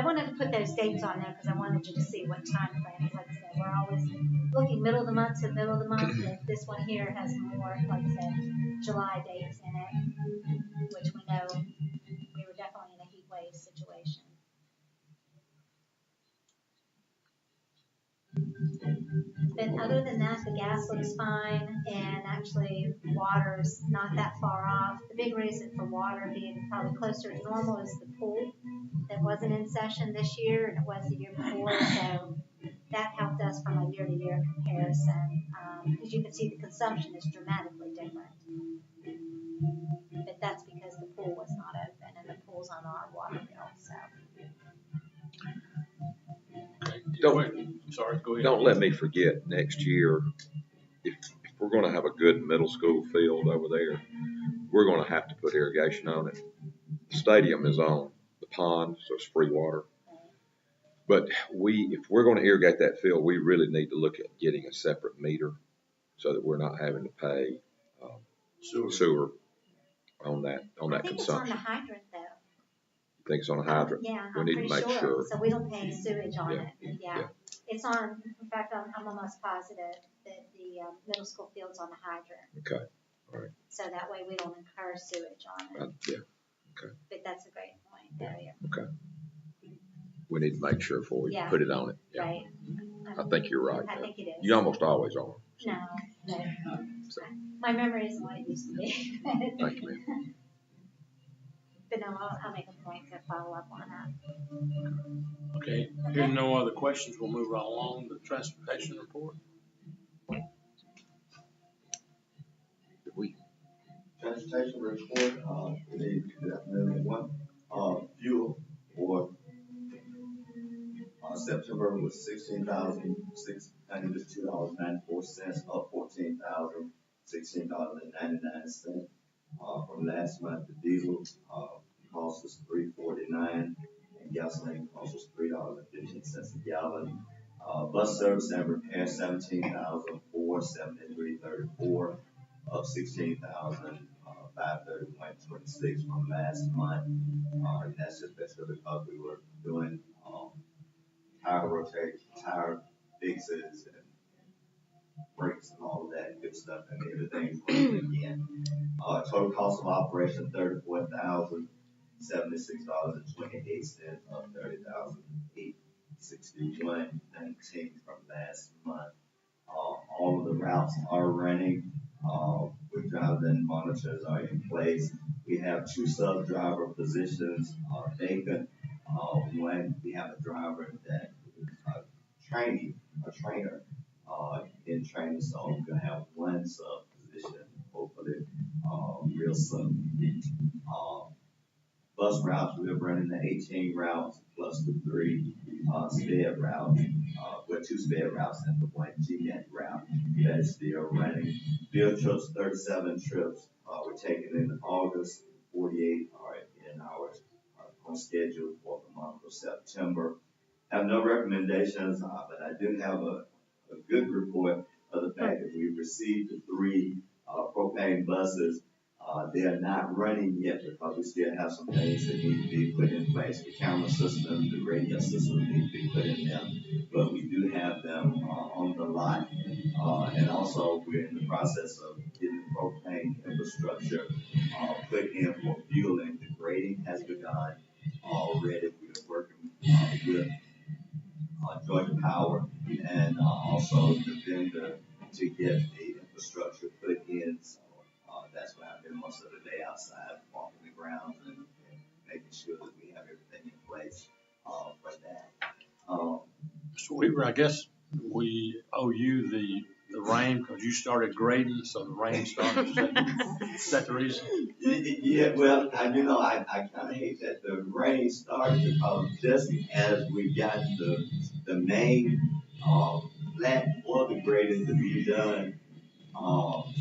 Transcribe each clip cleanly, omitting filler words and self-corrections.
wanted to put those dates on there because I wanted you to see what time frame. Like I said, we're always looking middle of the month to middle of the month. But this one here has more, like I said, July dates in it, which we know we were definitely in a heat wave situation. But other than that, the gas looks fine, and actually water's not that far off. The big reason for water being probably closer to normal is the pool that wasn't in session this year, and it was the year before, so that helped us from a year-to-year comparison, because you can see the consumption is dramatically different. But that's because the pool was not open, and the pool's on our water bill, so. Don't let me forget next year, if we're going to have a good middle school field over there, we're going to have to put irrigation on it. The stadium is on the pond, so it's free water. But if we're going to irrigate that field, we really need to look at getting a separate meter so that we're not having to pay sewer on that consumption. I think it's on the hydrant, though. You think it's on a hydrant? Yeah, we need to make sure. So we don't pay sewage on it. Yeah. It's on, in fact, I'm almost positive that the middle school field's on the hydrant. Okay, all right. So that way we don't incur sewage on it. Yeah, okay. But that's a great point. Yeah. Okay. We need to make sure before we put it on it. Yeah. Right. I think you're right. I think it is. You almost always are. No. So. My memory isn't what it used to be. Thank you, ma'am. But no, I'll make a point to follow up on that. Okay. Hearing no other questions, we'll move right along to the transportation report. Transportation report, good afternoon, everyone. Fuel for September was $16,692.94, up $14,016.99. From last month, the diesel cost was $3.49, and gasoline cost was $3.15 a gallon. Bus service and repair $17,473.34, up $16,531.26 from last month. And that's just basically because we were doing tire rotation, tire fixes, and brakes and all of that good stuff, and everything's working again. Total cost of operation $34,076.28, up $30,861.19 from last month. All of the routes are running. With driver and monitors are in place. We have 2 sub-driver positions vacant. One, we have a driver that is a trainer in training, so we're gonna have 1 sub position, hopefully real soon. Bus routes, we're running the 18 routes plus the 3 sped routes, with 2 sped routes and the 1 GNet route that is still running. Field trips, 37 trips we're taking in August, 48 are in ours on schedule for the month of September. I have no recommendations, but I do have a good report of the fact that we've received the 3 propane buses. They are not running yet because we still have some things that need to be put in place. The camera system, the radio system need to be put in them, but we do have them on the lot. And also we're in the process of getting the propane infrastructure put in for fueling. The grading has begun already. We're working with Georgia Power and also the vendor to get the infrastructure put in. So that's why I've been most of the day outside walking the grounds and making sure that we have everything in place for that. Mr. Weaver, I guess we owe you the rain because you started grading, so the rain started. Is that the reason? Yeah, well, I kind of hate that the rain started because just as we got the main flat for the grading to be done,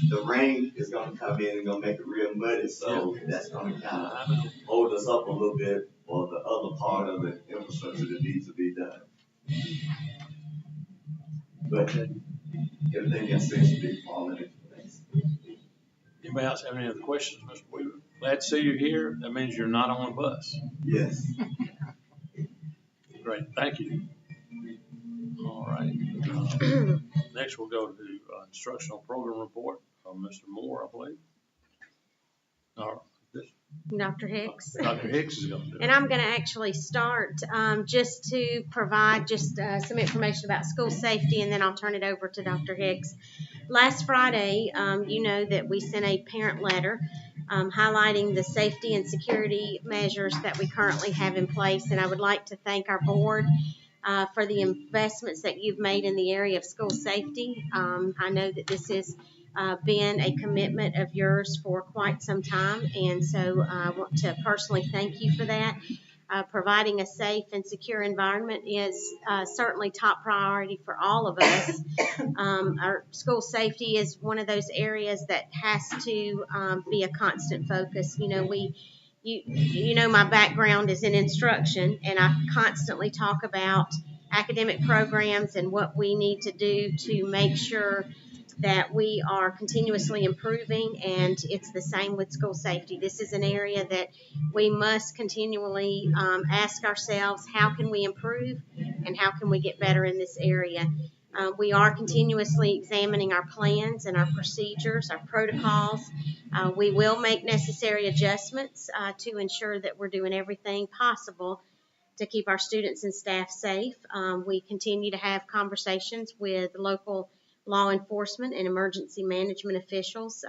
the rain is going to come in and going to make it real muddy, so that's going to kind of hold us up a little bit for the other part of the infrastructure that needs to be done. But everything else seems to be falling into place. Anybody else have any other questions, Mr. Weaver? Glad to see you here. That means you're not on a bus. Yes. Great, thank you. All right. Next, we'll go to instructional program report from Mr. Moore, I believe. Dr. Hicks. Dr. Hicks is going to do it. And I'm going to actually start just to provide just some information about school safety, and then I'll turn it over to Dr. Hicks. Last Friday, you know that we sent a parent letter highlighting the safety and security measures that we currently have in place, and I would like to thank our board for the investments that you've made in the area of school safety. I know that this has been a commitment of yours for quite some time, and so I want to personally thank you for that. Providing a safe and secure environment is certainly top priority for all of us. Our school safety is one of those areas that has to be a constant focus. You know, you know, my background is in instruction, and I constantly talk about academic programs and what we need to do to make sure that we are continuously improving, and it's the same with school safety. This is an area that we must continually ask ourselves, how can we improve and how can we get better in this area? We are continuously examining our plans and our procedures, our protocols. We will make necessary adjustments to ensure that we're doing everything possible to keep our students and staff safe. We continue to have conversations with local law enforcement and emergency management officials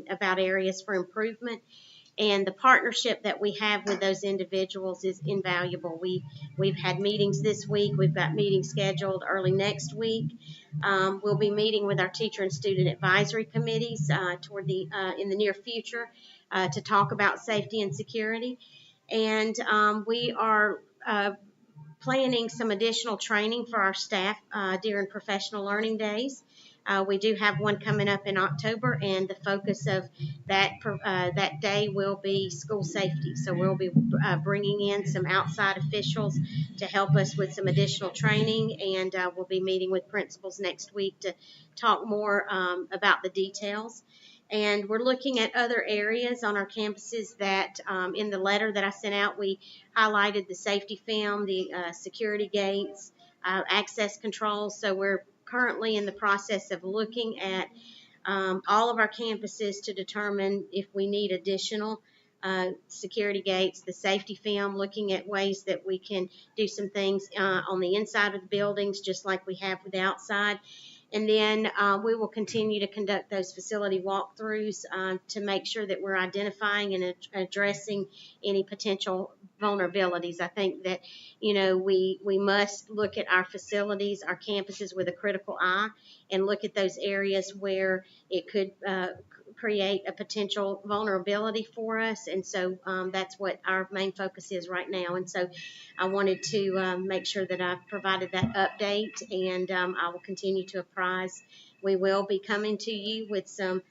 about areas for improvement. And the partnership that we have with those individuals is invaluable. We've had meetings this week. We've got meetings scheduled early next week. We'll be meeting with our teacher and student advisory committees in the near future to talk about safety and security. And we are planning some additional training for our staff during professional learning days. We do have one coming up in October, and the focus of that day will be school safety. So we'll be bringing in some outside officials to help us with some additional training, and we'll be meeting with principals next week to talk more about the details. And we're looking at other areas on our campuses that in the letter that I sent out, we highlighted the safety film, the security gates, access controls. So we're currently in the process of looking at all of our campuses to determine if we need additional security gates, the safety film, looking at ways that we can do some things on the inside of the buildings just like we have with the outside. And then we will continue to conduct those facility walkthroughs to make sure that we're identifying and addressing any potential vulnerabilities. I think that, you know, we must look at our facilities, our campuses with a critical eye, and look at those areas where it could create a potential vulnerability for us. And so that's what our main focus is right now. And so I wanted to make sure that I provided that update, and I will continue to apprise. We will be coming to you with some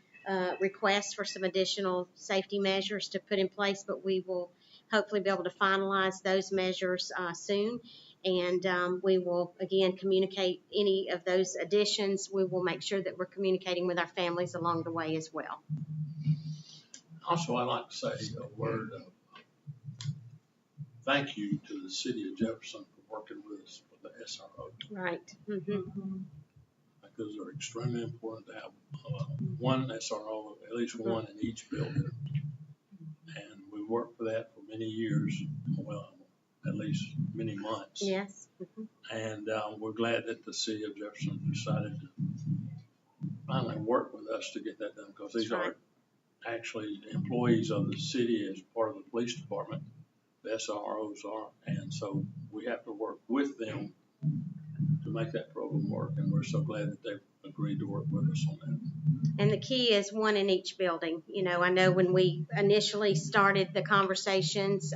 requests for some additional safety measures to put in place, but we will hopefully be able to finalize those measures soon. And we will, again, communicate any of those additions. We will make sure that we're communicating with our families along the way as well. Also, I'd like to say a word of thank you to the city of Jefferson for working with us with the SRO. Right. Mm-hmm. Because they're extremely important to have one SRO, at least one in each building. And we worked for that for many years, well, at least many months. Yes. Mm-hmm. And we're glad that the city of Jefferson decided to finally work with us to get that done, because these are actually employees of the city as part of the police department. The SROs are, and so we have to work with them to make that program work, and we're so glad that they've agreed to work with us on that. And the key is one in each building. You know, I know when we initially started the conversations,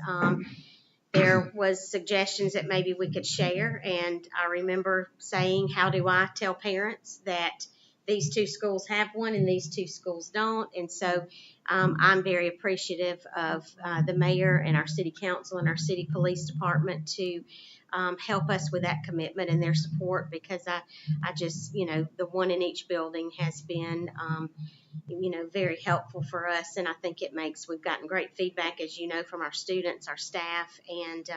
there was suggestions that maybe we could share, and I remember saying, how do I tell parents that these two schools have one and these two schools don't? And so I'm very appreciative of the mayor and our city council and our city police department to help us with that commitment and their support, because I just, you know, the one in each building has been very helpful for us. And I think we've gotten great feedback, as you know, from our students, our staff, and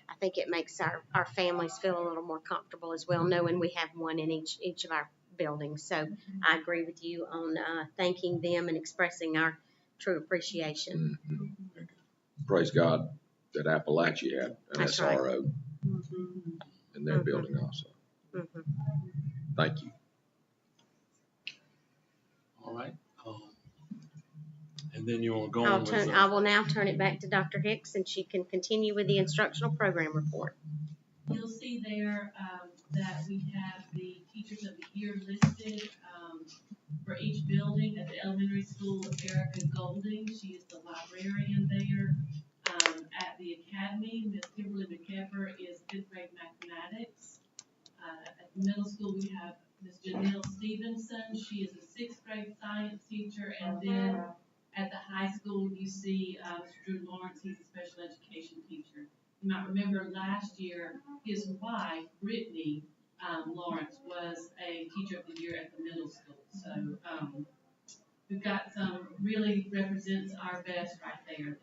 I think it makes our families feel a little more comfortable as well, knowing we have one in each of our buildings. So I agree with you on thanking them and expressing our true appreciation. Mm-hmm. Praise God that Appalachia had an That's SRO right. in their building also. Mm-hmm. Thank you. All right. And then you want to go on with I will now turn it back to Dr. Hicks, and she can continue with the instructional program report. You'll see there that we have the teachers of the year listed for each building. At the elementary school, Erica Golding, she is the librarian there. At the academy, Ms. Kimberly McKepper is 5th grade mathematics. At the middle school, we have Ms. Janelle Stevenson. She is a 6th grade science teacher. And then at the high school, you see Mr. Drew Lawrence. He's a special education teacher. You might remember last year, his wife, Brittany Lawrence, was a teacher of the year at the middle school. So we've got some really represents our best right there.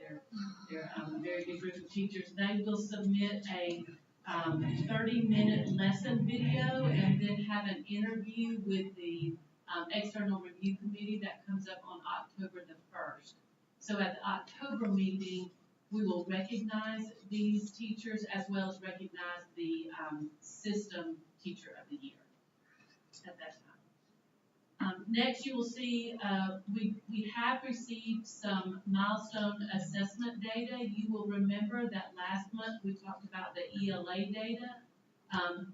They're a very good group of teachers. They will submit a 30-minute lesson video and then have an interview with the external review committee that comes up on October the 1st. So at the October meeting, we will recognize these teachers as well as recognize the system teacher of the year at that time. Next, you will see we have received some milestone assessment data. You will remember that last month we talked about the ELA data.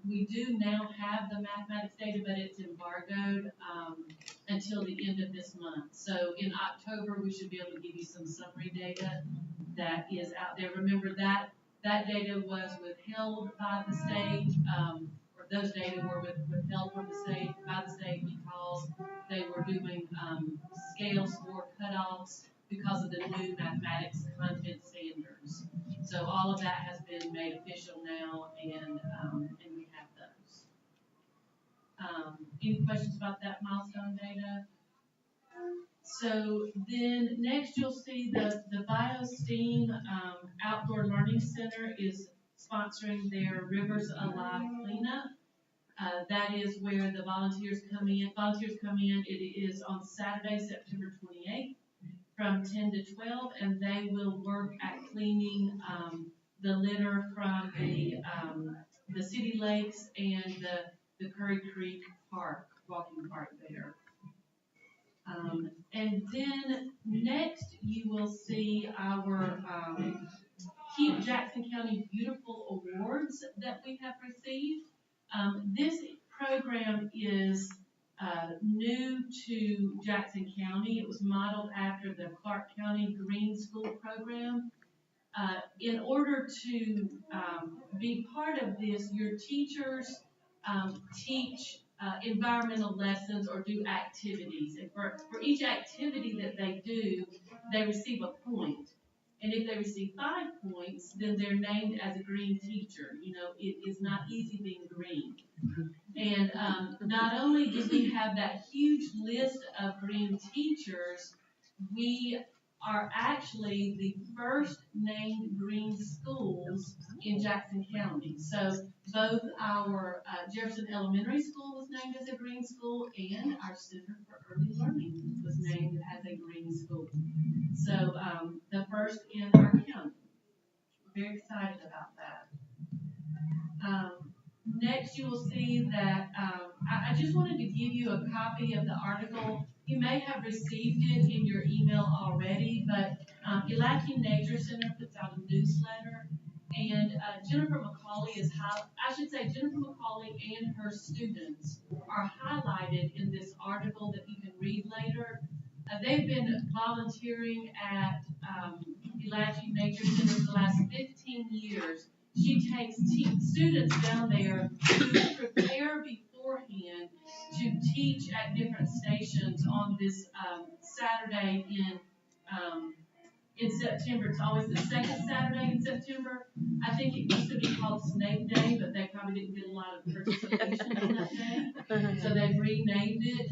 We do now have the mathematics data, but it's embargoed until the end of this month. So in October, we should be able to give you some summary data that is out there. Remember that data was withheld by the state, or those data were withheld from the state by the state because they were doing scale score cutoffs because of the new mathematics content standards. So all of that has been made official now, and we have those. Any questions about that milestone data? So then next you'll see the BioSteam Outdoor Learning Center is sponsoring their Rivers Alive cleanup. That is where the volunteers come in. It is on Saturday, September 28th from 10 to 12, and they will work at cleaning the litter from the city lakes and the Curry Creek Park, walking park there. And then next you will see our Keep Jackson County Beautiful Awards that we have received. This program is new to Jackson County. It was modeled after the Clark County Green School program. In order to be part of this, your teachers teach environmental lessons or do activities. And for each activity that they do, they receive a point. And if they receive 5 points, then they're named as a green teacher. You know, it is not easy being green. And not only do we have that huge list of green teachers, we are actually the first named green schools in Jackson County. So both our Jefferson Elementary School was named as a green school, and our Center for Early Learning was named as a green school. So the first in our county. We're very excited about that. Next, you will see that I just wanted to give you a copy of the article. You may have received it in your email already, but Yelakin Nature Center puts out a newsletter, and Jennifer McCauley Jennifer McCauley and her students are highlighted in this article that you can read later. They've been volunteering at Yelakin Nature Center for the last 15 years. She takes students down there to prepare beforehand to teach at different stations on this Saturday in September. It's always the second Saturday in September. I think it used to be called Snake Day, but they probably didn't get a lot of participation on that day. So they've renamed it.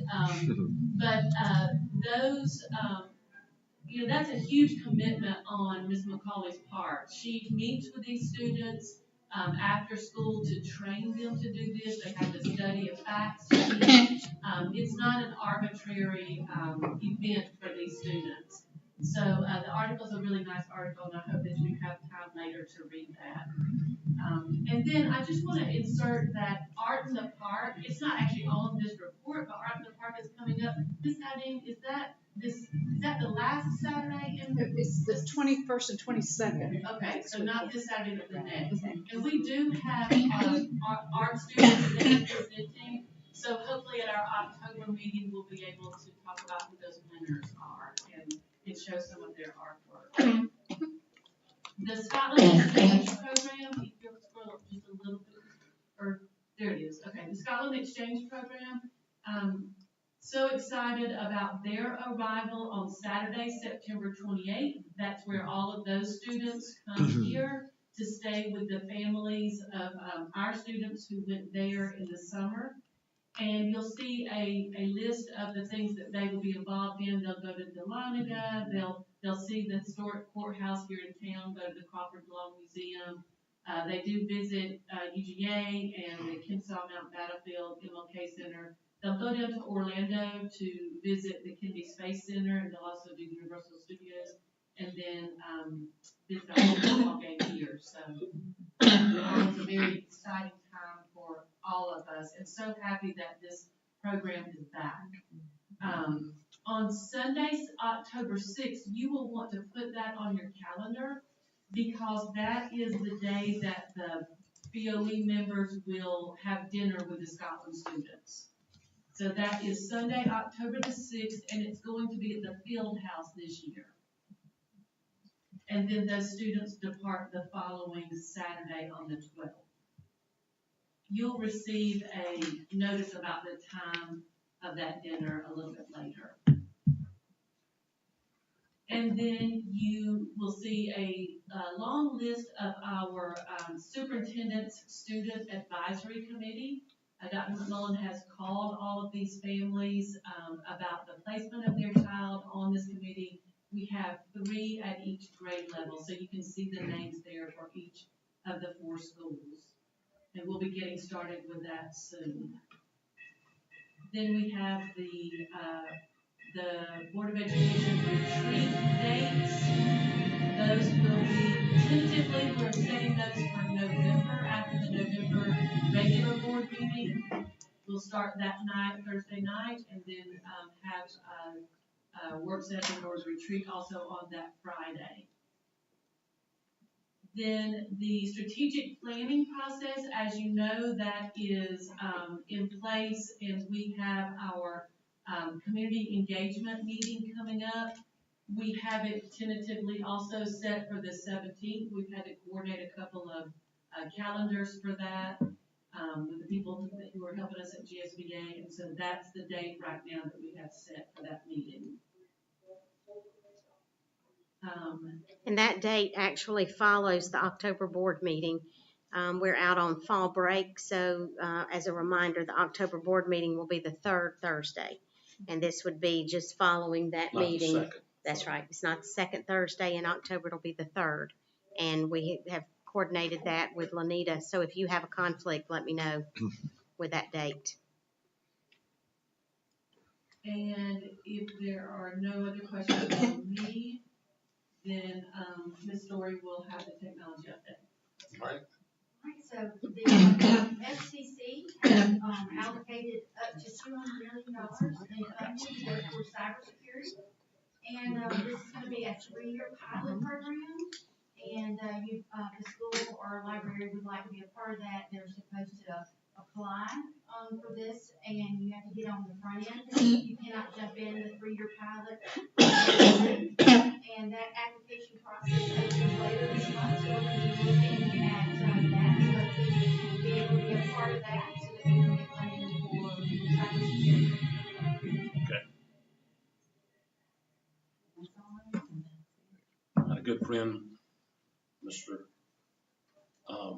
That's a huge commitment on Ms. McCauley's part. She meets with these students after school to train them to do this. They have to study a fact sheet. It's not an arbitrary event for these students. So the article is a really nice article, and I hope that you have time later to read that. And then I just want to insert that Art in the Park. It's not actually on this report, but Art in the Park is coming up. This Saturday, is that the last Saturday? It's the 21st and 22nd. Okay, so not this Saturday, but the next. And we do have art students that are presenting. So hopefully at our October meeting, we'll be able to talk about who those winners are and show some of their artwork. The Scotland Exchange Program, if you'll scroll up just a little bit, or there it is. Okay, the Scotland Exchange Program. So excited about their arrival on Saturday, September 28th. That's where all of those students come here to stay with the families of our students who went there in the summer. And you'll see a list of the things that they will be involved in. They'll go to Dahlonega, they'll see the historic courthouse here in town, go to the Crawford Law Museum. They do visit UGA and the Kennesaw Mountain Battlefield MLK Center. They'll go down to Orlando to visit the Kennedy Space Center, and they'll also do Universal Studios, and then visit our football game here. So it's a very exciting time for all of us, and so happy that this program is back. On Sunday, October 6th, you will want to put that on your calendar because that is the day that the BOE members will have dinner with the Scotland students. So that is Sunday, October the 6th, and it's going to be at the Field House this year. And then those students depart the following Saturday on the 12th. You'll receive a notice about the time of that dinner a little bit later. And then you will see a long list of our superintendent's student advisory committee. Dr. McMullen has called all of these families about the placement of their child on this committee. We have 3 at each grade level, so you can see the names there for each of the 4 schools. And we'll be getting started with that soon. Then we have the Board of Education retreat dates. Those will be tentatively, we're setting those for November, after the November regular board meeting. We'll start that night, Thursday night, and then have a work session or retreat also on that Friday. Then the strategic planning process, as you know, that is in place, and we have our community engagement meeting coming up. We have it tentatively also set for the 17th. We've had to coordinate a couple of calendars for that with the people who are helping us at GSBA, and so that's the date right now that we have set for that meeting. And that date actually follows the October board meeting. We're out on fall break, so as a reminder, the October board meeting will be the 3rd Thursday, and this would be just following that meeting. Not the second. That's right. It's not the 2nd Thursday in October. It'll be the 3rd, and we have coordinated that with Lanita. So if you have a conflict, let me know with that date. And if there are no other questions from me, then Ms. Story will have the technology update. Right. Right, so the FCC has allocated up to $200 million in funding for cybersecurity. And this is going to be a 3-year pilot program. And the school or library would like to be a part of that. They're supposed to apply for this, and you have to get on the front end. You cannot jump in the 3-year pilot. And that application process opens later this month, so we're going to be looking at that. So hopefully be able to be a part of that so that we can get funding for cybersecurity. A good friend, Mr.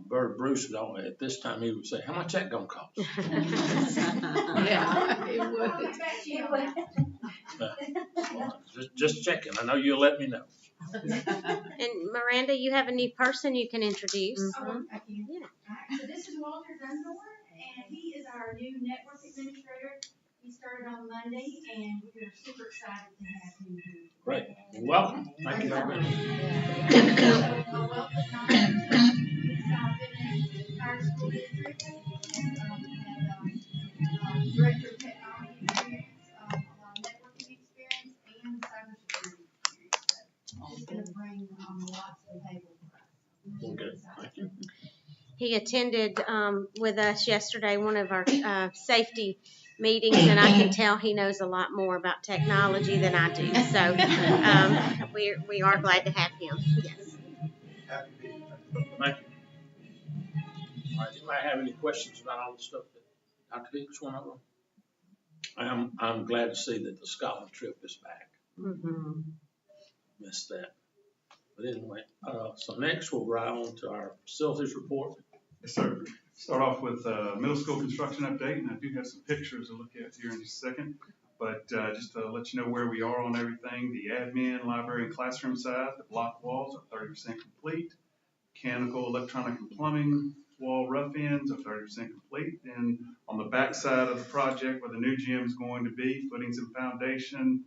Bird Bruce, at this time, he would say, how much that gonna cost? Yeah, it would. It would. Just checking. I know you'll let me know. And Miranda, you have a new person you can introduce. Oh, I can. Yeah. Alright, so this is Walter Dunmore, and he is our new network administrator. He started on Monday, and we are super excited to have him here. Great. Welcome. Thank you very much. So, welcome, Don. He's been in the entire school district, and director of technology experience, a lot of networking experience, and cybersecurity experience. So, he's gonna bring, lots to the table for us. So, we're Okay. excited. Thank you. He attended with us yesterday one of our safety meetings, and I can tell he knows a lot more about technology than I do. So we are glad to have him. Yes. Thank you. All right. Anybody have any questions about all the stuff that Dr. Hicks went over? I'm glad to see that the Scotland trip is back. Mm-hmm. Missed that. But anyway, so next we'll ride on to our facilities report. Yes, sir. Start off with middle school construction update, and I do have some pictures to look at here in just a second. But just to let you know where we are on everything, the admin, library, and classroom side, the block walls are 30% complete. Mechanical, electronic, and plumbing wall rough ends are 30% complete. Then on the back side of the project where the new gym is going to be, footings and foundation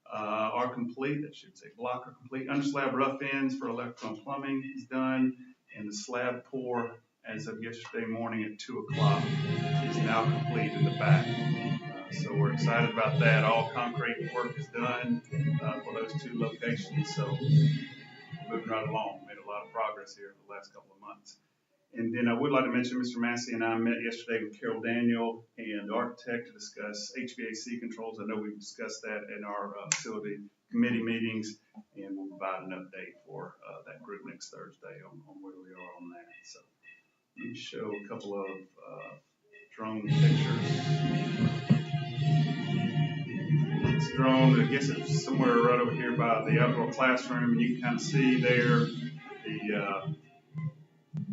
are complete. That should say block are complete. Under slab rough ends for electrical and plumbing is done, and the slab pour as of yesterday morning at 2 o'clock is now complete in the back. So we're excited about that. All concrete work is done for those two locations. So moving right along. Made a lot of progress here in the last couple of months. And then I would like to mention Mr. Massey and I met yesterday with Carol Daniel and the architect to discuss HVAC controls. I know we've discussed that in our facility committee meetings, and we'll provide an update for that group next Thursday on where we are on that. So let me show a couple of drone pictures. This drone, I guess it's somewhere right over here by the outdoor classroom, and you can kind of see there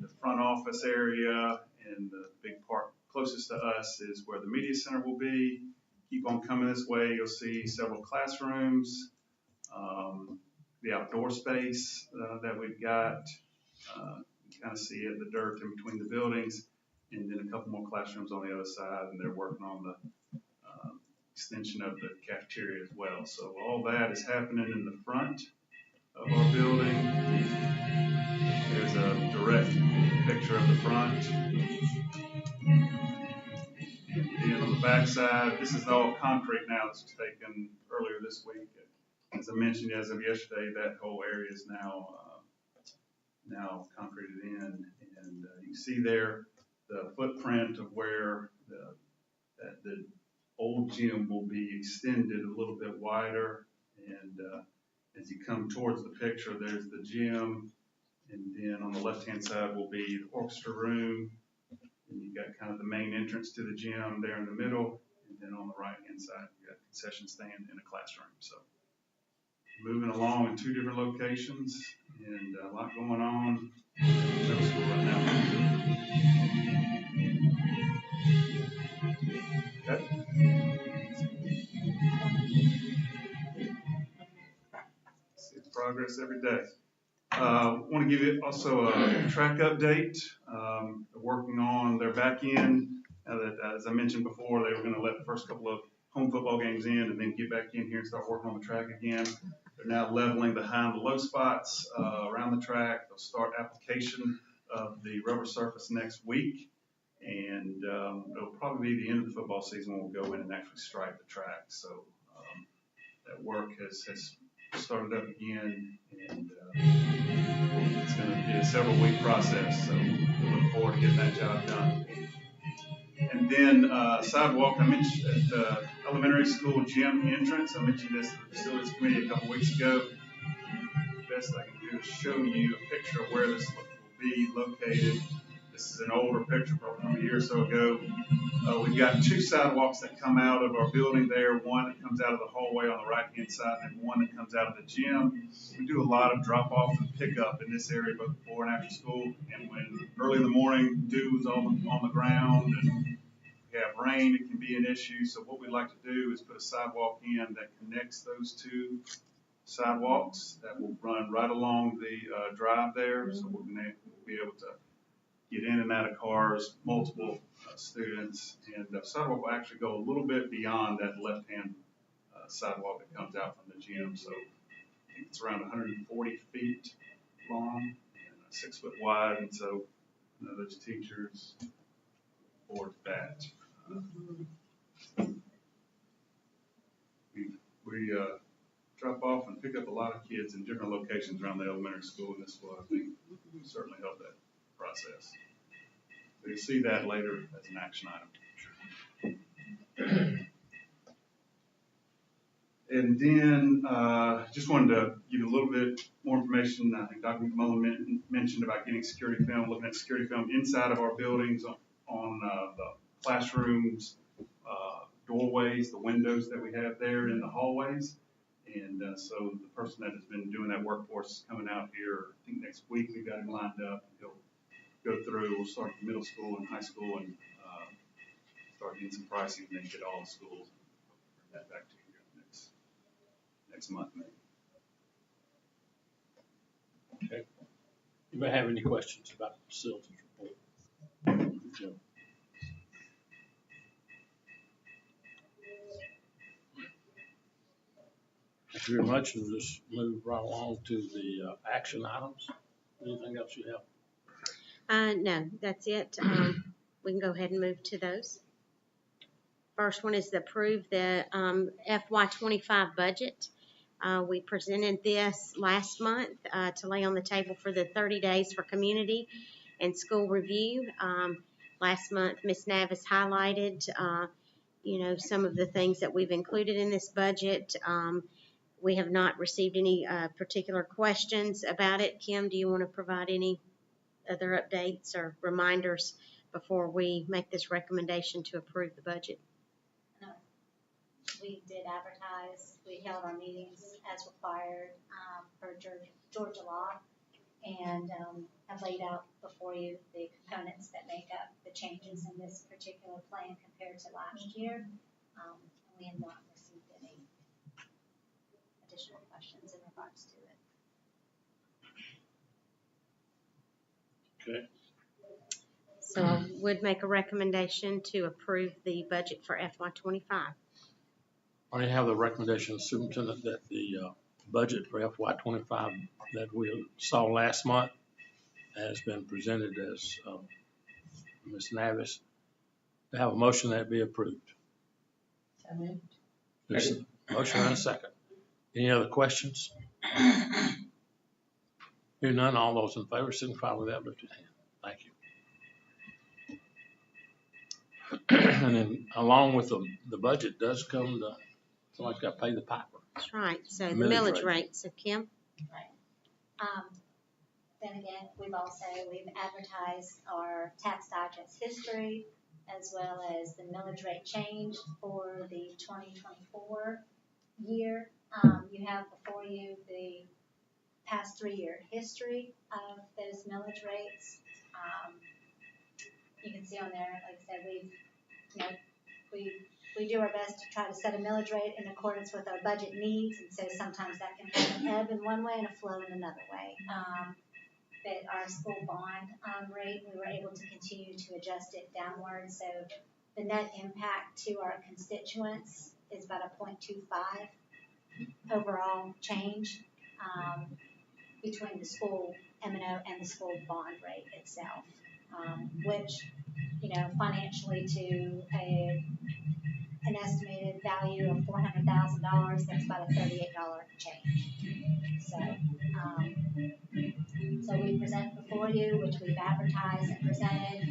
the front office area, and the big part closest to us is where the media center will be. Keep on coming this way, you'll see several classrooms, the outdoor space that we've got. You kind of see it, the dirt in between the buildings, and then a couple more classrooms on the other side, and they're working on the extension of the cafeteria as well. So all that is happening in the front of our building. There's a direct picture of the front. And on the back side, this is all concrete now. This was taken earlier this week. As I mentioned, as of yesterday, that whole area is now concreted in. And you see there the footprint of where the old gym will be extended a little bit wider. And as you come towards the picture, there's the gym. And then on the left-hand side will be the orchestra room. And you've got kind of the main entrance to the gym there in the middle. And then on the right-hand side, you've got a concession stand and a classroom. So moving along in two different locations, and a lot going on in middle school right now. Okay. See the progress every day. I want to give you also a track update. They're working on their back end. As I mentioned before, they were going to let the first couple of home football games in and then get back in here and start working on the track again. They're now leveling the high and the low spots around the track. They'll start application of the rubber surface next week. And it'll probably be the end of the football season when we'll go in and actually stripe the track. So that work has started up again, and it's going to be a several-week process. So we look forward to getting that job done. And then sidewalk, I mentioned at the elementary school gym entrance. I mentioned this to the facilities committee a couple weeks ago. The best I can do is show you a picture of where this will be located. this is an older picture from a year or so ago. We've got two sidewalks that come out of our building there, one that comes out of the hallway on the right-hand side and one that comes out of the gym. We do a lot of drop-off and pickup in this area, both before and after school. And when early in the morning, dew is on the ground and we have rain, it can be an issue. So what we'd like to do is put a sidewalk in that connects those two sidewalks that will run right along the drive there. So we're going to be able to get in and out of cars, multiple students, and the sidewalk will actually go a little bit beyond that left-hand sidewalk that comes out from the gym. So I think it's around 140 feet long and 6 foot wide, and so those teachers board that. We drop off and pick up a lot of kids in different locations around the elementary school, and this will, I think, certainly help that process. So you'll see that later as an action item. And then just wanted to give you a little bit more information. I think Dr. McMullen mentioned about getting security film, looking at security film inside of our buildings on the classrooms, doorways, the windows that we have there in the hallways. And so the person that has been doing that workforce is coming out here. I think next week we've got him lined up. He'll go through. We'll start at middle school and high school and start getting some pricing and then get all the schools. Bring that back to you next month, maybe. Okay. You may have any questions about the facilities report? Joe. Thank you very much. We'll just move right along to the action items. Anything else you have? No, that's it. We can go ahead and move to those. First one is to approve the FY25 budget. We presented this last month to lay on the table for the 30 days for community and school review. Last month, Ms. Navis highlighted, some of the things that we've included in this budget. We have not received any particular questions about it. Kim, do you want to provide any other updates or reminders before we make this recommendation to approve the budget? No. We did advertise. We held our meetings as required per Georgia law and have laid out before you the components that make up the changes in this particular plan compared to last year. We have not received any additional questions in regards to it. Okay. So I would make a recommendation to approve the budget for FY25. I have the recommendation of the superintendent that the budget for FY25 that we saw last month has been presented as Ms. Navis, to have a motion that be approved. There's a motion and a second. Any other questions? Hearing none, all those in favor signify with that lifted hand. Thank you. And then along with the budget does come somebody's got to pay the piper. That's right. So the Millage millage rate. So Kim? Right. Then again, we've advertised our tax digest history as well as the millage rate change for the 2024 year. You have before you the past 3-year history of those millage rates. You can see on there, like I said, we do our best to try to set a millage rate in accordance with our budget needs, and so sometimes that can have an ebb in one way and a flow in another way. But our school bond rate, we were able to continue to adjust it downward, so the net impact to our constituents is about a 0.25 overall change between the school M&O and the school bond rate itself, which, financially to an estimated value of $400,000, that's about a $38 change. So we present before you, which we've advertised and presented,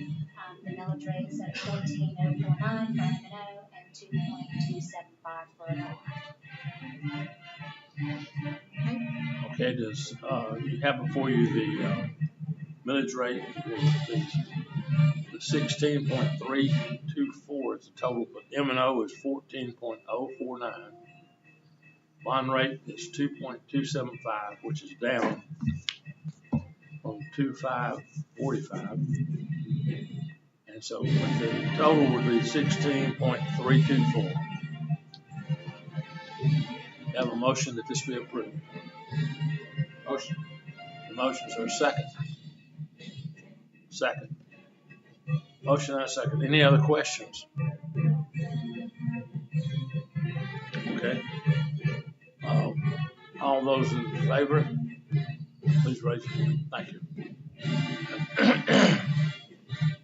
the millage rates at 14.049 for M&O and 2.275 for a bond. Okay, you have before you the millage rate, the 16.324 is the total, but M&O is 14.049. Bond rate is 2.275, which is down from 2.545. And so the total would be 16.324. Have a motion that this be approved. Motion. The motion, sir. Second. Second. Motion and a second. Any other questions? Okay. All those in favor, please raise your hand. Thank you.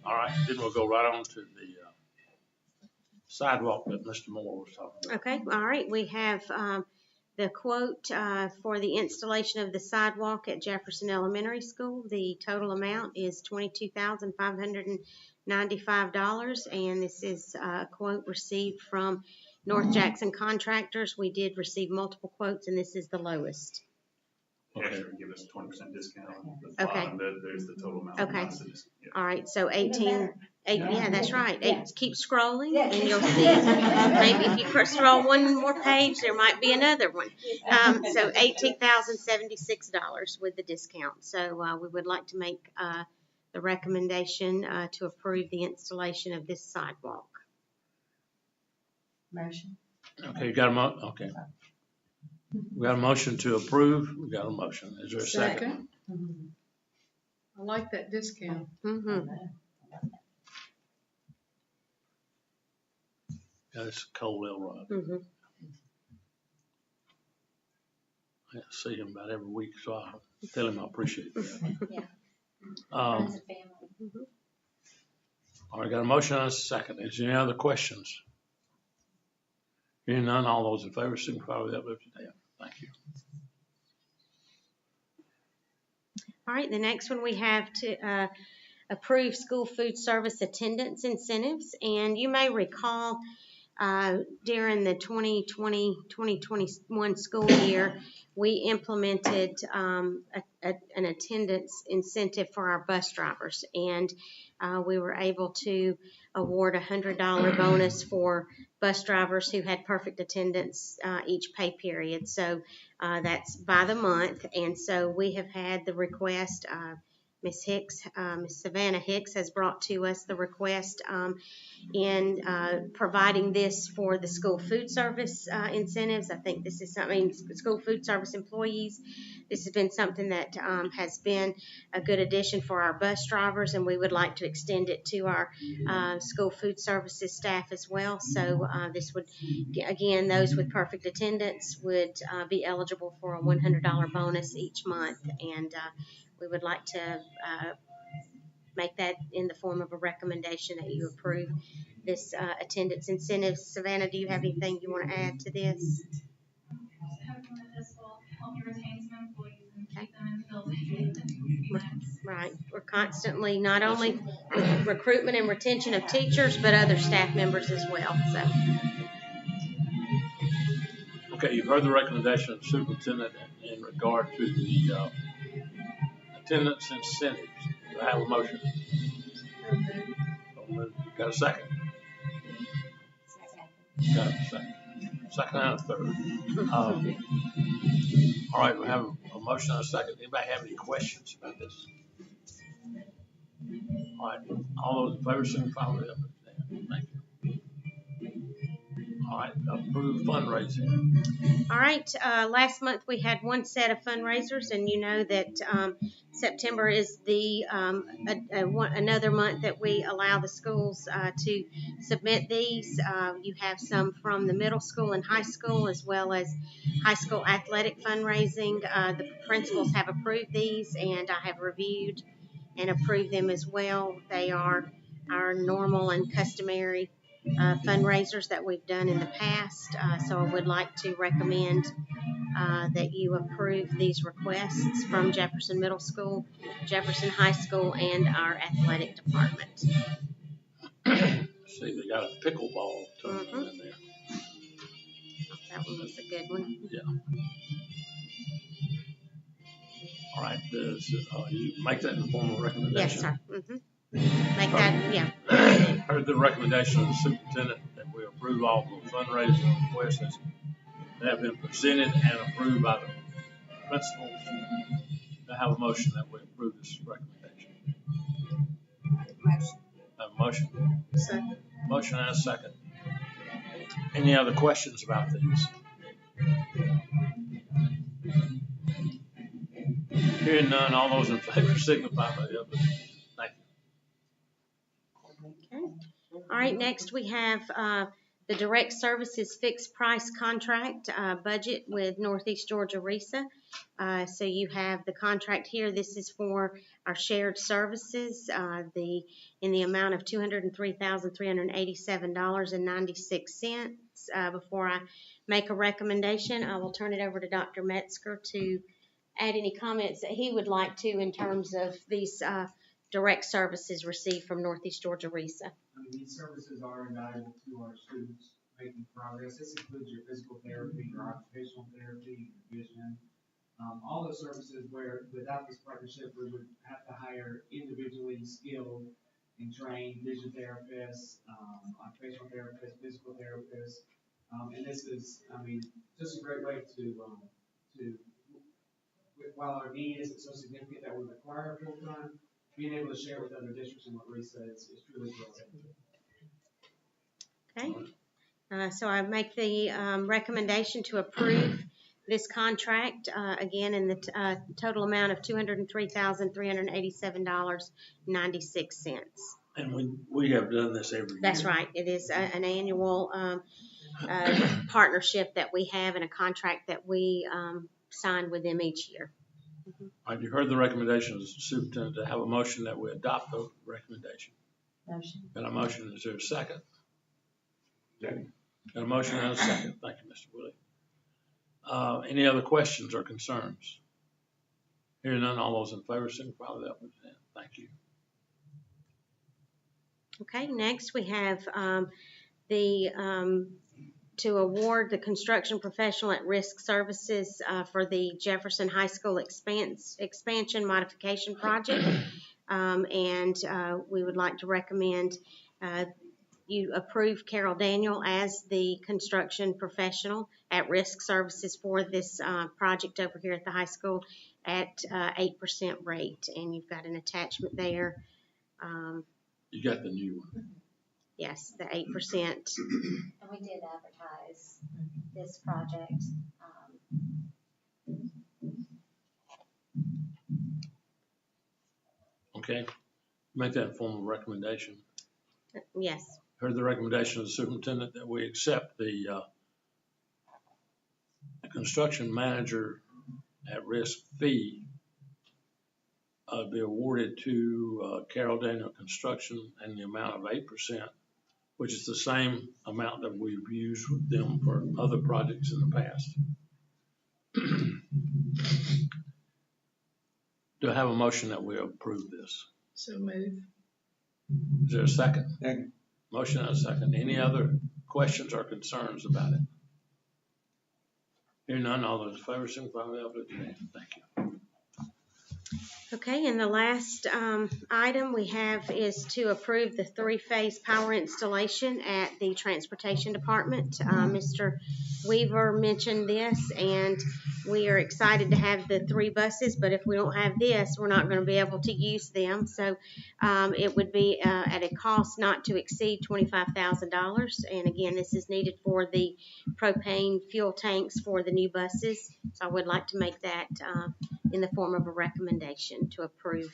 All right, then we'll go right on to the sidewalk that Mr. Moore was talking about. Okay, all right, we have the quote for the installation of the sidewalk at Jefferson Elementary School. The total amount is $22,595, and this is a quote received from North Jackson Contractors. We did receive multiple quotes, and this is the lowest. Okay. Actually, give us a 20% discount on the Okay. bottom. There's the total amount. Okay. Yeah. All right, so 18, yeah, that's right. Keep scrolling and you'll see. Maybe if you scroll one more page, there might be another one. So $18,076 with the discount. So we would like to make the recommendation to approve the installation of this sidewalk. Motion. Okay, you got a okay. We got a motion to approve. We got a motion. Is there a second? I like that discount. Mm-hmm. Yeah, it's Cole Elrod. Mm-hmm. I see him about every week, so I tell him I appreciate that. Yeah. All right, got a motion and a second. Is there any other questions? Hearing none, all those in favor signify with that lifted hand. Thank you. All right, the next one we have to approve school food service attendance incentives. And you may recall during the 2020-2021 school year, we implemented an attendance incentive for our bus drivers. And we were able to award a $100 bonus for bus drivers who had perfect attendance each pay period. So that's by the month. And so we have had the request, Ms. Savannah Hicks has brought to us the request in providing this for the school food service incentives. I think this is something, school food service employees, this has been something that has been a good addition for our bus drivers, and we would like to extend it to our school food services staff as well. So this would, again, those with perfect attendance would be eligible for a $100 bonus each month, and we would like to make that in the form of a recommendation that you approve this attendance incentive. Savannah, do you have anything you want to add to this? Hopefully this will help you retain some employees and keep them in the building. Right. We're constantly not only with recruitment and retention of teachers, but other staff members as well. So. Okay, you've heard the recommendation of the superintendent in regard to the attendance incentives. Do I have a motion? Got a second? Got a second. Second and a third. All right, we have a motion and a second. Anybody have any questions about this? All right, all those in favor signify with that. Thank you. All right, approve fundraising. All right, last month we had one set of fundraisers, and you know that September is the another month that we allow the schools to submit these. You have some from the middle school and high school, as well as high school athletic fundraising. The principals have approved these, and I have reviewed and approved them as well. They are our normal and customary fundraisers that we've done in the past. So I would like to recommend that you approve these requests from Jefferson Middle School, Jefferson High School, and our athletic department. See, they got a pickleball tournament in there. That one was a good one. Yeah. All right, you make that in the form of recommendation? Yes, sir. Make a yeah. Heard the recommendation of the superintendent that we approve all the fundraising requests that have been presented and approved by the principals. I have a motion that we approve this recommendation. Have a motion? Second. Motion and a second. Any other questions about these? Hearing none, all those in favor signify by the upper. Thank you. Okay. All right, next we have the direct services fixed price contract budget with Northeast Georgia RESA. So you have the contract here. This is for our shared services, in the amount of $203,387.96. Before I make a recommendation, I will turn it over to Dr. Metzger to add any comments that he would like to in terms of these direct services received from Northeast Georgia RESA. These services are invaluable to our students making progress. This includes your physical therapy, your occupational therapy, your vision. All those services where without this partnership we would have to hire individually skilled and trained vision therapists, occupational therapists, physical therapists. And this is, just a great way to while our need isn't so significant that we require full-time, being able to share with other districts and what RESA is truly great. Okay. So I make the recommendation to approve this contract, again, in the total amount of $203,387.96. And we have done this every year. That's right. It is an annual partnership that we have and a contract that we sign with them each year. All right, you heard the recommendation of the superintendent to have a motion that we adopt the recommendation. Motion. Got a motion, is there a second? Second. Got a motion and a second. Thank you, Mr. Willie. Any other questions or concerns? Hearing none, all those in favor signify by the upward hand. Thank you. Okay, next we have to award the construction professional at risk services for the Jefferson High School expansion modification project. And we would like to recommend you approve Carol Daniel as the construction professional at risk services for this project over here at the high school at 8% rate. And you've got an attachment there. You got the new one. Yes, the 8%. And we did advertise this project. Okay, make that formal recommendation. Yes. Heard the recommendation of the superintendent that we accept the construction manager at risk fee be awarded to Carol Daniel Construction in the amount of 8%, which is the same amount that we've used with them for other projects in the past. Do I have a motion that we approve this? So move. Is there a second? Second. Motion and a second. Any other questions or concerns about it? Hearing none, all those in favor signify by the upward hand. Thank you. Okay, and the last item we have is to approve the 3-phase power installation at the Transportation Department. Mr. Weaver mentioned this, and we are excited to have the 3 buses, but if we don't have this, we're not going to be able to use them. So it would be at a cost not to exceed $25,000. And again, this is needed for the propane fuel tanks for the new buses. So I would like to make that in the form of a recommendation to approve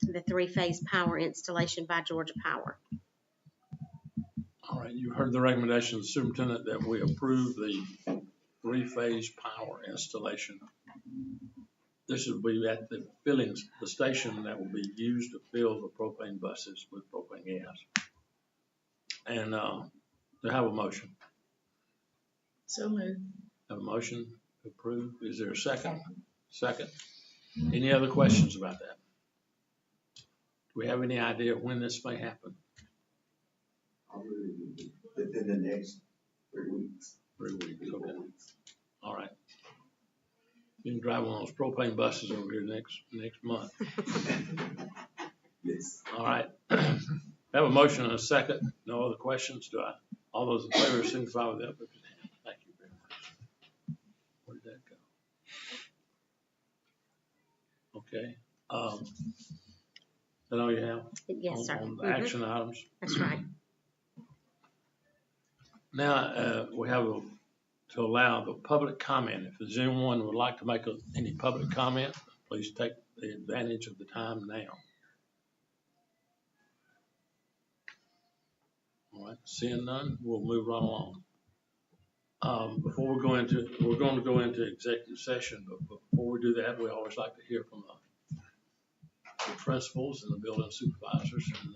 the 3-phase power installation by Georgia Power. All right, you heard the recommendation of the superintendent that we approve the 3-phase power installation. This will be at the station that will be used to fill the propane buses with propane gas. And to have a motion. So move. Have a motion to approve. Is there a second? Second. Any other questions about that? Do we have any idea when this may happen? Within the next 3 weeks. 3 weeks, okay. All right. You can drive one of those propane buses over here next month. Yes. All right. Have a motion and a second. No other questions, do I? All those in favor signify with the uplifted hand. Thank you very much. Where did that go? Okay. Is that all you have? Yes, sir. On the action items? That's right. Now, we have to allow the public comment. If there's anyone who would like to make any public comment, please take the advantage of the time now. All right, seeing none, we'll move right along. We're going to go into executive session, but before we do that, we always like to hear from the principals and the building supervisors. And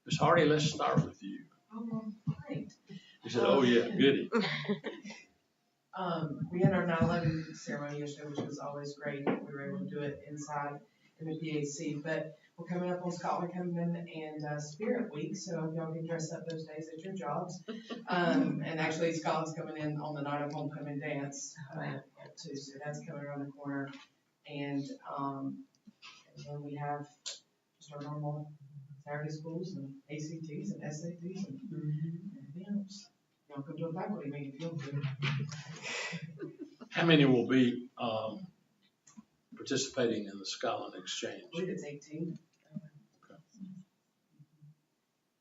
Ms. Hardy, let's start with you. Oh, great. He said, "Oh yeah, goody." We had our 9/11 ceremony yesterday, which was always great. We were able to do it inside in the PAC, but we're coming up on Scotland coming and Spirit Week, so y'all can dress up those days at your jobs. And actually Scotland's coming in on the night of homecoming dance, too, so that's coming around the corner. And then we have just our normal Saturday schools and ACTs and SATs and everything else. Y'all come to a faculty meeting if you want to. How many will be participating in the Scotland Exchange? I believe it's 18.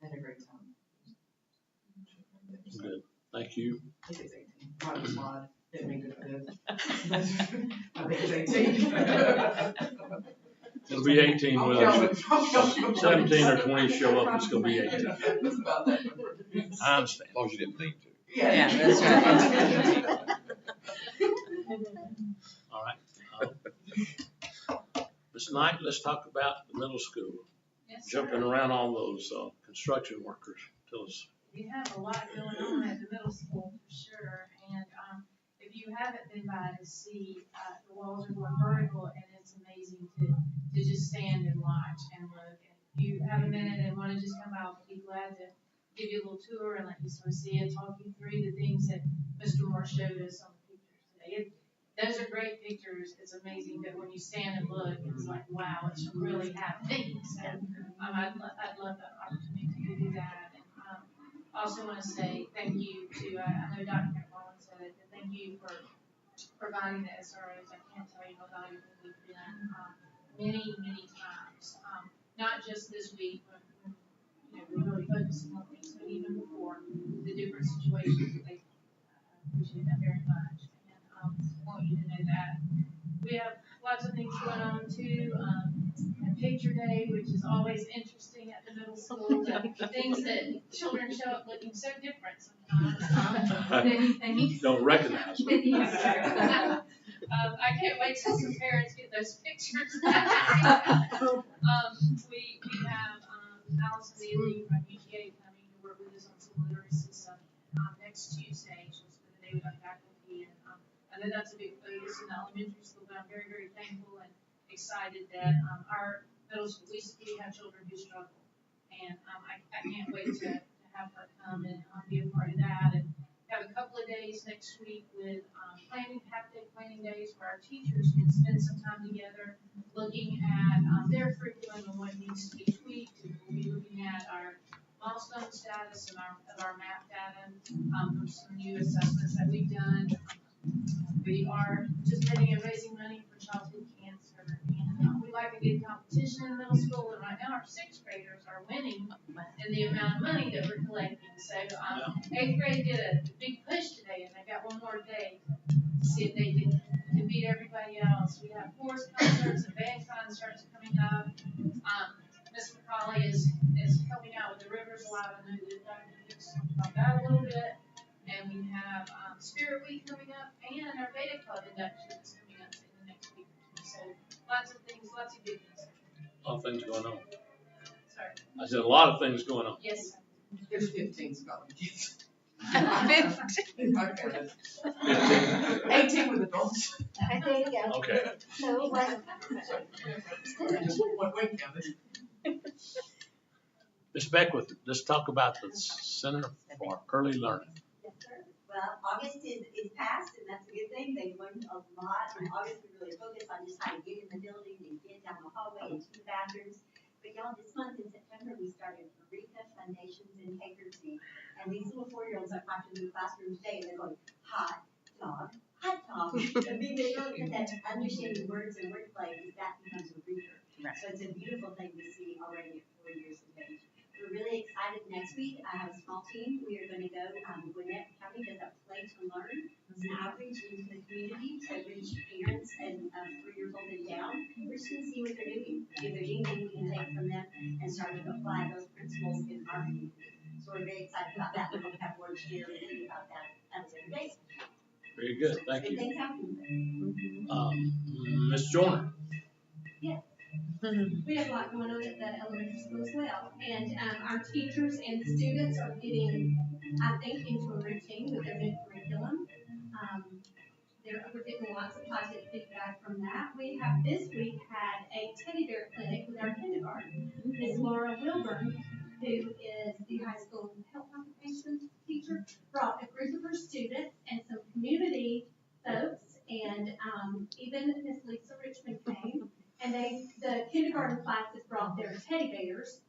Had a great time. Good, thank you. I think it's 18. Might be slide. Didn't mean to forget. I think it's 18. It'll be 18 whether 17 or 20 show up, it's gonna be 18. It's about that. I understand. As long as you didn't need to. Yeah, that's right. All right. Ms. Knight, let's talk about the middle school. Yes, sir. Jumping around all those construction workers. Tell us. We have a lot going on at the middle school for sure, and if you haven't been by to see, the walls are going vertical, and it's amazing to just stand and watch and look. And if you have a minute and want to just come out, we'll be glad to give you a little tour and let you sort of see and talk you through the things that Mr. Moore showed us on the pictures today. Those are great pictures. It's amazing that when you stand and look, it's like, wow, it's really happening. So I'd love that opportunity to do that. And I also want to say thank you to, I know Dr. McMullen said it, but thank you for providing the SROs. I can't tell you how valuable we've been many times. Not just this week, but we're really focusing on things, but even before the different situations that they appreciate that very much. And want you to know that. We have lots of things going on too. Picture Day, which is always interesting at the middle school. The things that children show up looking so different sometimes. Than Don't recognize them. Yes, I can't wait till some parents get those pictures. We have Allison Neely from UGA coming to work with us on some literacy stuff next Tuesday. She'll spend the day with our faculty, and I know that's a big focus in the elementary school, but I'm very, very thankful and excited that our middle school, we have children who struggle, and I can't wait to have her come and be a part of that. And have a couple of days next week with half-day planning days where our teachers can spend some time together looking at their curriculum and what needs to be tweaked. We'll be looking at our milestone status and our map data from some new assessments that we've done. We are participating in raising money for childhood cancer, and we like a good competition in middle school, and right now our 6th graders are winning in the amount of money that we're collecting. So 8th grade did a big push today, and they got one more day to see if they can beat everybody else. We have chorus concerts and band concerts coming up. Miss McCauley is helping out with the Rivers Alive. I know that Dr. Hicks talked about that a little bit. And we have Spirit Week coming up, and our Beta Club induction is coming up in the next week or two. So lots of things, lots of good things. A lot of things going on. Sorry. I said a lot of things going on. Yes. There's 15 Scotland kids. 15. 18 with adults. There you go. Okay. So, like, One wing counted. Ms. Beckwith, let's talk about the Center for Early Learning. yes, sir. Well, August is past, and that's a good thing. They've learned a lot. In August, we really focused on just how to get in the building and get down the hallway into the bathrooms. But y'all, this month in September, we started Eureka, Foundations, and Literacy. And these little 4-year-olds are popped into the classroom today, and they're going, hot dog, hot dog. I mean, they don't get that understanding words and wordplay, because that becomes a reader. Right. So it's a beautiful thing to see already at 4 years of age. We're really excited. Next week, I have a small team. We are going to go, Gwinnett County does a play to learn. It's an outreach into the community to reach parents and 3 years old and down. We're just going to see what they're doing, if there's anything we can take from them and start to apply those principles in our community. So we're very excited about that. We're going to have more to share with you about that every day. Very good, thank Good you. things happening. Ms. Joyner? Yes. We have a lot going on at the elementary school as well, and our teachers and the students are getting, I think, into a routine with their new curriculum. We're getting lots of positive feedback from that. We have this week had a teddy bear clinic with our kindergarten. Ms. Laura Wilburn, who is the high school health occupations teacher, brought a group of her students and some community folks, and even Ms. Lisa Richmond came. And the kindergarten classes brought their teddy bears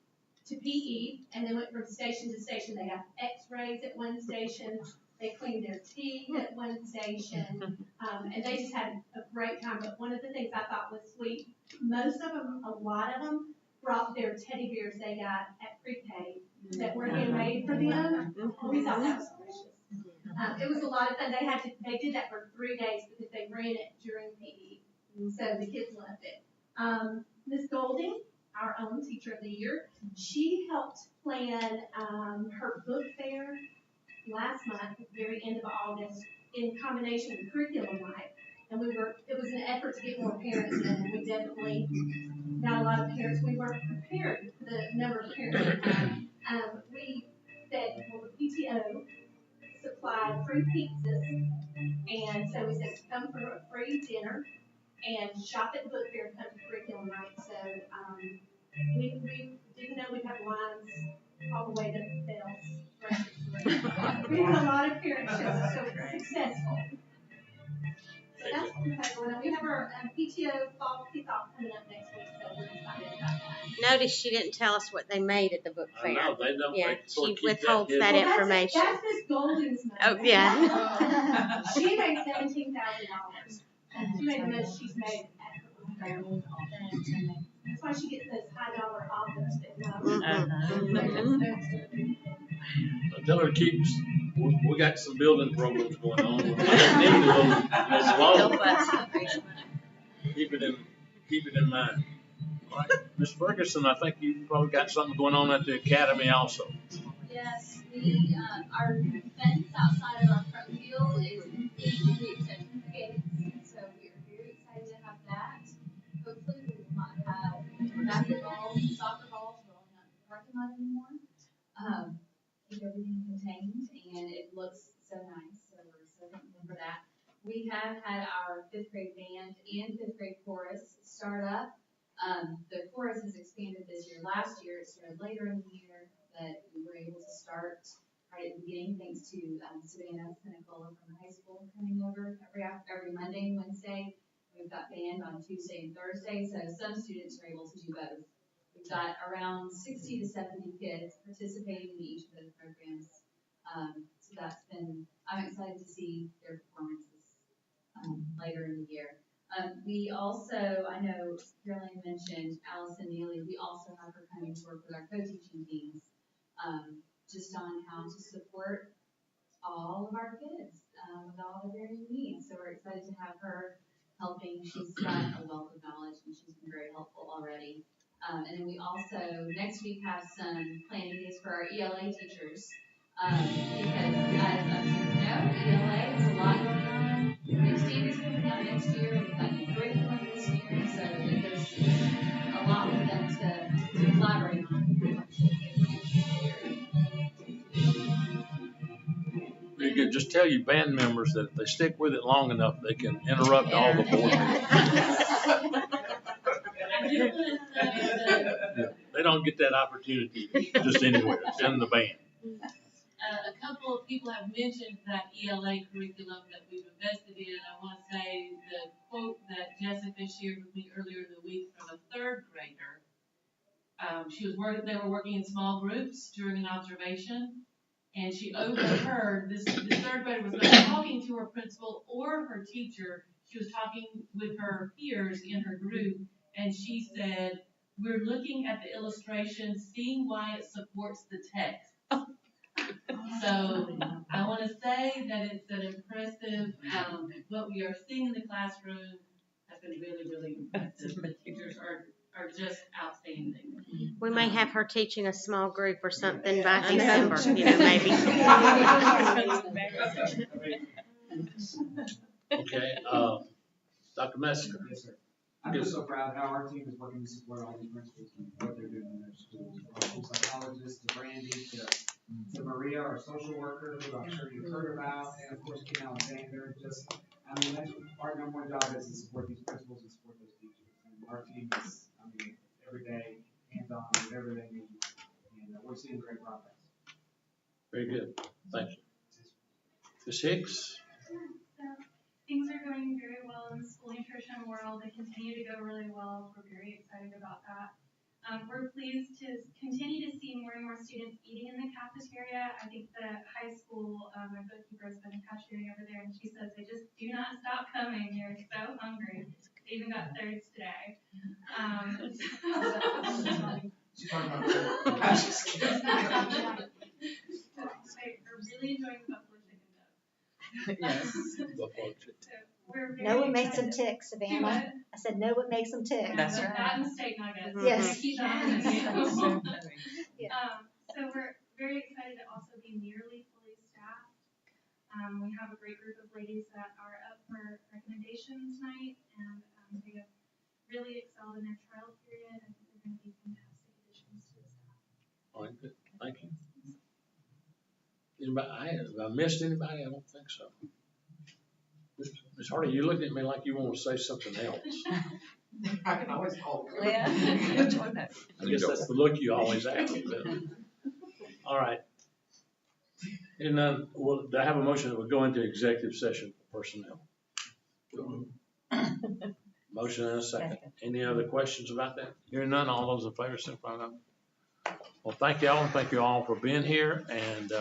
to PE, and they went from station to station. They got x-rays at one station, they cleaned their teeth at one station, and they just had a great time. But one of the things I thought was sweet, most of them, a lot of them, brought their teddy bears they got at pre-K that were handmade for them. We thought that was precious. It was a lot of fun. They did that for 3 days because they ran it during PE, so the kids loved it. Ms. Golding, our own Teacher of the Year, she helped plan her book fair last month, at the very end of August, in combination with curriculum night. And it was an effort to get more parents in, and we definitely got a lot of parents. We weren't prepared for the number of parents we had. We said, well, the PTO supplied free pizzas, and so we said, come for a free dinner and shop at the book fair and come to curriculum night. So we didn't know we'd have lines all the way to Bell's. We had a lot of parents show up, so it's successful. So that's what we have going on. We have our PTO fall kickoff coming up next week, so we're excited about that. Notice she didn't tell us what they made at the book fair. No, they don't. Yeah, They sort she of keep withholds hidden. that Well, information. That's Miss Golden's money. Oh, yeah. She made $17,000. She made the most she's made at her book fair. That's why she gets those high-dollar offers that Tell her to keep, we got some building programs going on. We don't need those as long. Keep it in mind. All right, Ms. Ferguson, I think you've probably got something going on at the academy also. Yes, our fence outside of our front field is completely certificated, so we are very excited to have that. Hopefully we will not have basketball, soccer balls rolling out in the parking lot anymore. Keep everything contained, and it looks so nice, so we're so thankful for that. We have had our 5th grade band and 5th grade chorus start up. The chorus has expanded this year. Last year it started later in the year, but we were able to start right at the beginning thanks to Savannah Nicola from the high school coming over every Monday and Wednesday. We've got band on Tuesday and Thursday, so some students are able to do both. We've got around 60 to 70 kids participating in each of those programs. So I'm excited to see their performances later in the year. We also, I know Caroline mentioned Allison Neely, we also have her coming to work with our co-teaching teams, just on how to support all of our kids with all of their needs. So we're excited to have her helping. She's got a wealth of knowledge and she's been very helpful already. And then we also, next week, have some planning days for our ELA teachers. Because as I'm sure you know, ELA is a lot going on. New standards coming out next year. We've got new curriculum this year. So there's a lot for them to collaborate on. Very good. Just tell your band members that if they stick with it long enough, they can interrupt all the board meetings. They don't get that opportunity just anywhere. It's in the band. a couple of people have mentioned that ELA curriculum that we've invested in. I want to say the quote that Jessica shared with me earlier in the week from a third grader. They were working in small groups during an observation, and she overheard this third grader was not talking to her principal or her teacher. She was talking with her peers in her group, and she said, "We're looking at the illustration, seeing why it supports the text." So I want to say that it's an impressive, what we are seeing in the classroom has been really, really impressive. The teachers are just outstanding. We may have her teaching a small group or something by December, maybe. Okay, Dr. Messinger. Yes, sir. I'm just so proud how our team is working to support all these principals and what they're doing in their schools. Our school psychologist, to Brandy, to Maria, our social worker, who I'm sure you've heard about, and of course Kim Alexander. That's our number one job is to support these principals and support those teachers. And our team is, every day, hands-on, whatever they need. And we're seeing great progress. Very good. Thank you. Ms. Hicks? So things are going very well in the school nutrition world. They continue to go really well. We're very excited about that. We're pleased to continue to see more and more students eating in the cafeteria. I think the high school, my bookkeeper has been cashiering over there, and she says they just do not stop coming. They're so hungry. They even got thirds today. They're really enjoying the buffalo chicken dough. Yes. Know what makes them tick, Savannah? I said, know what makes them tick. That's right. That mistake nuggets. Yes. Keep that on the table. So we're very excited to also be nearly fully staffed. We have a great group of ladies that are up for recommendation tonight, and they have really excelled in their trial period. I think they're going to be fantastic additions to the staff. All right, good. Thank you. Anybody, have I missed anybody? I don't think so. Ms. Hardy, you looking at me like you want to say something else. I can always call I guess that's the look you always have. All right. And do I have a motion that would go into executive session for personnel? Motion and a second. Any other questions about that? Hearing none, all those in favor, signify by. Well, thank you all, and thank you all for being here. And